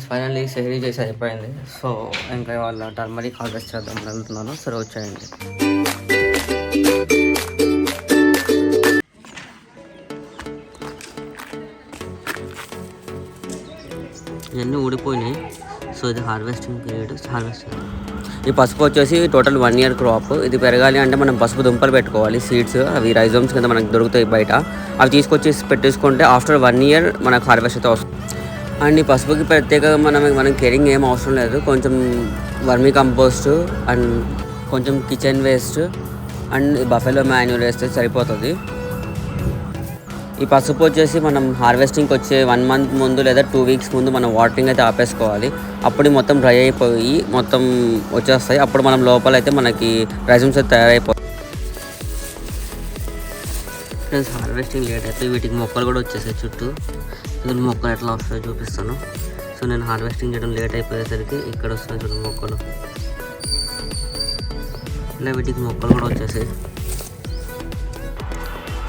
Finally Sehari చేసి అయిపోయింది. So ఇంకా వాళ్ళ టర్మరిక్ హార్వెస్ట్ చేద్దాం వెళ్తున్నాను. సరే వచ్చాయండి. ఇవన్నీ ఊడిపోయినాయి. సో ఇది హార్వెస్టింగ్ పీరియడ్. ఈ పసుపు వచ్చేసి టోటల్ 1 year క్రాప్. ఇది పెరగాలి అంటే మనం పసుపు దుంపలు పెట్టుకోవాలి. సీడ్స్ అవి రైజోమ్స్ కింద మనకు దొరుకుతాయి బయట. అవి తీసుకొచ్చి పెట్టేసుకుంటే ఆఫ్టర్ 1 year మనకు హార్వెస్ట్ అయితే వస్తుంది. అండ్ ఈ పసుపుకి ప్రత్యేకంగా మనం కేరింగ్ ఏం అవసరం లేదు. కొంచెం వర్మీ కంపోస్ట్ అండ్ కొంచెం kitchen waste and buffalo manure వేస్తే సరిపోతుంది. ఈ పసుపు వచ్చేసి మనం హార్వెస్టింగ్కి వచ్చే 1 month ముందు లేదా 2 weeks ముందు మనం వాటరింగ్ అయితే ఆపేసుకోవాలి. అప్పుడు మొత్తం డ్రై అయిపోయి మొత్తం వచ్చేస్తాయి. అప్పుడు మనం లోపల అయితే మనకి రైజమ్స్ అయితే తయారైపోతాయి. ఫ్రెండ్స్ హార్వెస్టింగ్ లేట్ అయితే వీటికి మొక్కలు కూడా వచ్చేసాయి చుట్టూ. ఇందులో మొక్కలు ఎట్లా వస్తాయో చూపిస్తాను. సో నేను హార్వెస్టింగ్ చేయడం లేట్ అయిపోయేసరికి ఇక్కడ వస్తున్నాయి చూడండి మొక్కలు. ఇలా వీటికి మొక్కలు కూడా వచ్చేసాయి.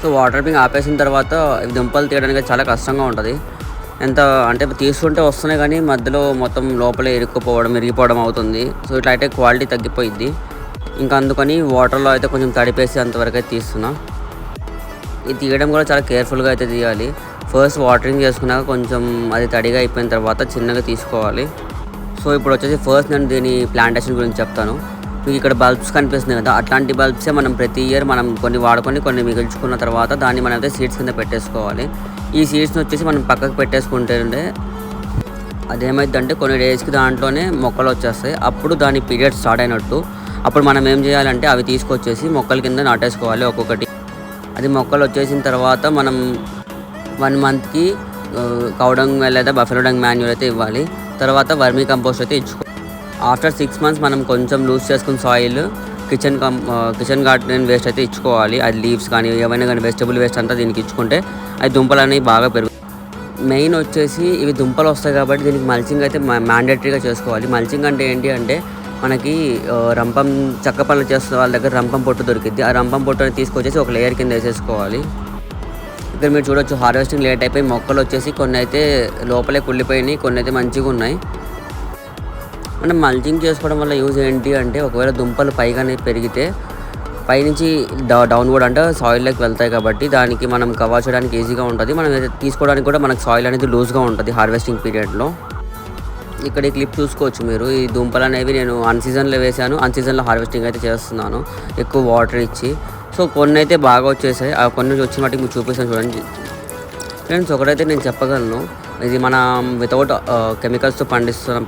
సో వాటరింగ్ ఆపేసిన తర్వాత ఇవి దుంపలు తీయడానికి చాలా కష్టంగా ఉంటుంది. ఎంత అంటే తీసుకుంటే వస్తున్నాయి కానీ మధ్యలో మొత్తం లోపలే ఇరుక్కుపోవడం విరిగిపోవడం అవుతుంది. సో ఇట్లా అయితే క్వాలిటీ తగ్గిపోయింది. ఇంకా అందుకని వాటర్లో అయితే కొంచెం తడిపేసి అంతవరకు అయితే తీస్తున్నా. ఇది తీయడం కూడా చాలా కేర్ఫుల్గా అయితే తీయాలి. ఫస్ట్ వాటరింగ్ చేసుకున్నాక కొంచెం అది తడిగా అయిపోయిన తర్వాత చిన్నగా తీసుకోవాలి. సో ఇప్పుడు వచ్చేసి ఫస్ట్ నేను దీని ప్లాంటేషన్ గురించి చెప్తాను. మీకు ఇక్కడ బల్బ్స్ కనిపిస్తున్నాయి కదా, అట్లాంటి బల్బ్సే మనం ప్రతి ఇయర్ మనం కొన్ని వాడుకొని కొన్ని మిగిల్చుకున్న తర్వాత దాన్ని మనం అయితే సీడ్స్ కింద పెట్టేసుకోవాలి. ఈ సీడ్స్ని వచ్చేసి మనం పక్కకు పెట్టేసుకుంటే అదేమైందంటే కొన్ని డేస్కి దాంట్లోనే మొక్కలు వచ్చేస్తాయి. అప్పుడు దాని పీరియడ్ స్టార్ట్ అయినట్టు. అప్పుడు మనం ఏం చేయాలంటే అవి తీసుకొచ్చేసి మొక్కల కింద నాటేసుకోవాలి ఒక్కొక్కటి. అది మొక్కలు వచ్చేసిన తర్వాత మనం 1 monthకి కౌడంగ్ లేదా బఫెలోడంగ్ మాన్యూర్ అయితే ఇవ్వాలి. తర్వాత వర్మీ కంపోస్ట్ అయితే ఇచ్చుకోవాలి. ఆఫ్టర్ 6 months మనం కొంచెం లూజ్ చేసుకున్న సాయిల్ కిచెన్ గార్డెన్ వేస్ట్ అయితే ఇచ్చుకోవాలి. అది లీవ్స్ కానీ ఏమైనా కానీ వెజిటబుల్ వేస్ట్ అంతా దీనికి ఇచ్చుకుంటే అది దుంపలు అనేవి బాగా పెరుగుతాయి. మెయిన్ వచ్చేసి ఇవి దుంపలు వస్తాయి కాబట్టి దీనికి మల్చింగ్ అయితే మ్యాండేటరీగా చేసుకోవాలి. మల్చింగ్ అంటే ఏంటి అంటే మనకి రంపం చెక్క పనులు చేస్తున్న వాళ్ళ దగ్గర రంపం పొట్టు దొరికిద్ది. ఆ రంపం పొట్టు అనేది తీసుకొచ్చేసి ఒక లేయర్ కింద వేసేసుకోవాలి. ఇక్కడ మీరు చూడొచ్చు హార్వెస్టింగ్ లేట్ అయిపోయి మొక్కలు వచ్చేసి కొన్ని అయితే లోపలే కుళ్ళిపోయినాయి, కొన్ని అయితే మంచిగా ఉన్నాయి. మనం మల్చింగ్ చేసుకోవడం వల్ల యూజ్ ఏంటి అంటే ఒకవేళ దుంపలు పైగానే పెరిగితే పైనుంచి డౌన్వర్డ్ అంటే సాయిల్లోకి వెళ్తాయి కాబట్టి దానికి మనం కవర్ చేయడానికి ఈజీగా ఉంటుంది. మనం తీసుకోవడానికి కూడా మనకు సాయిల్ అనేది లూజ్గా ఉంటుంది హార్వెస్టింగ్ పీరియడ్లో. ఇక్కడ ఈ క్లిప్ చూసుకోవచ్చు మీరు. ఈ దుంపలు అనేవి నేను అన్సీజన్లో వేసాను, అన్సీజన్లో హార్వెస్టింగ్ అయితే చేస్తున్నాను ఎక్కువ వాటర్ ఇచ్చి. సో కొన్ని అయితే బాగా వచ్చేసాయి. ఆ కొన్ని వచ్చిన వాటికి మీకు చూపిస్తాను చూడండి ఫ్రెండ్స్. ఒకటైతే నేను చెప్పగలను, ఇది మనం వితౌట్ కెమికల్స్తో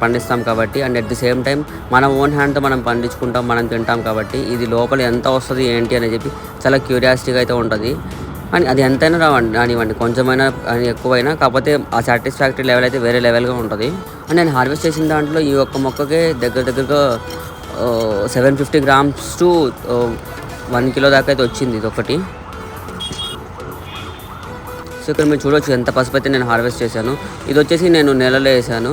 పండిస్తాం కాబట్టి and at the same time మన ఓన్ హ్యాండ్తో మనం పండించుకుంటాం, మనం తింటాం కాబట్టి ఇది లోపల ఎంత వస్తుంది ఏంటి అని చెప్పి చాలా క్యూరియాసిటీగా అయితే ఉంటుంది. అని అది ఎంతైనా రానివ్వండి, కొంచెమైనా అని ఎక్కువైనా, కాకపోతే ఆ సాటిస్ఫాక్టరీ లెవెల్ అయితే వేరే లెవెల్గా ఉంటుంది. అండ్ నేను హార్వెస్ట్ చేసిన దాంట్లో ఈ ఒక్క మొక్కకే దగ్గరగా 750 grams to 1 kilo దాకా అయితే వచ్చింది ఇది ఒకటి. సో ఇక్కడ మీరు చూడొచ్చు ఎంత పసుపు అయితే నేను హార్వెస్ట్ చేశాను. ఇది వచ్చేసి నేను నెలలో వేసాను,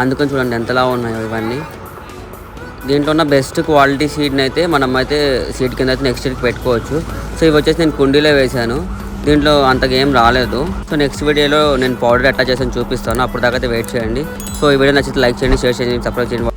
అందుకని చూడండి ఎంతలా ఉన్నాయో ఇవన్నీ. దీంట్లో ఉన్న బెస్ట్ క్వాలిటీ సీడ్ని అయితే మనం అయితే సీడ్ కింద అయితే నెక్స్ట్ ఇయర్కి పెట్టుకోవచ్చు. సో ఇవి వచ్చేసి నేను కుండీలో వేసాను, దీంట్లో అంతగా ఏం రాలేదు. సో నెక్స్ట్ వీడియోలో నేను పౌడర్ ఎట్లా చేసాను చూపిస్తాను, అప్పుడు దాకా అయితే వెయిట్ చేయండి. సో ఈ వీడియో నచ్చితే లైక్ చేయండి, షేర్ చేయండి, సబ్స్క్రైబ్ చేయండి.